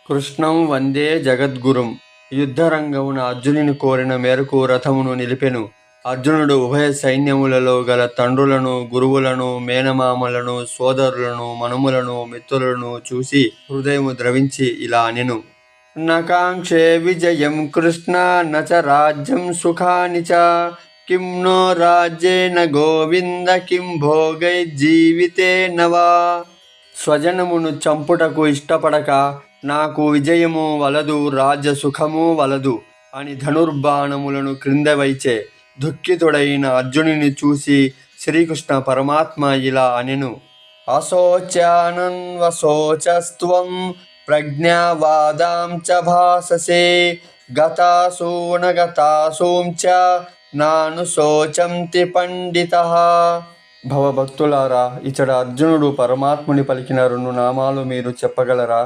కృష్ణం వందే జగద్గురుం. యుద్ధరంగమున అర్జునుని కోరిన మేరకు రథమును నిలిపెను. అర్జునుడు ఉభయ సైన్యములలో గల తండ్రులను, గురువులను, మేనమామలను, సోదరులను, మనుములను, మిత్రులను చూసి హృదయము ద్రవించి ఇలా అనెను: నకాంక్షే విజయం కృష్ణ నచ రాజ్యం సుఖాని చ. కిం నో రాజ్యేన గోవింద కిం భోగై జీవితేన వా. స్వజనమును చంపుటకు ఇష్టపడక నాకు విజయము వలదు, రాజ్య సుఖము వలదు అని ధనుర్బాణములను క్రింద వైచే దుఃఖితుడైన అర్జునుని చూసి శ్రీకృష్ణ పరమాత్మ ఇలా అనెను: అశోచ్యానన్వశోచస్త్వం ప్రజ్ఞావాదాం చ భాససే. గతాసూన గతాసూం చ నాను శోచంతి పండితః. భవభక్తులారా, ఇచ్చట అర్జునుడు పరమాత్ముని పలికిన 2 నామాలు మీరు చెప్పగలరా?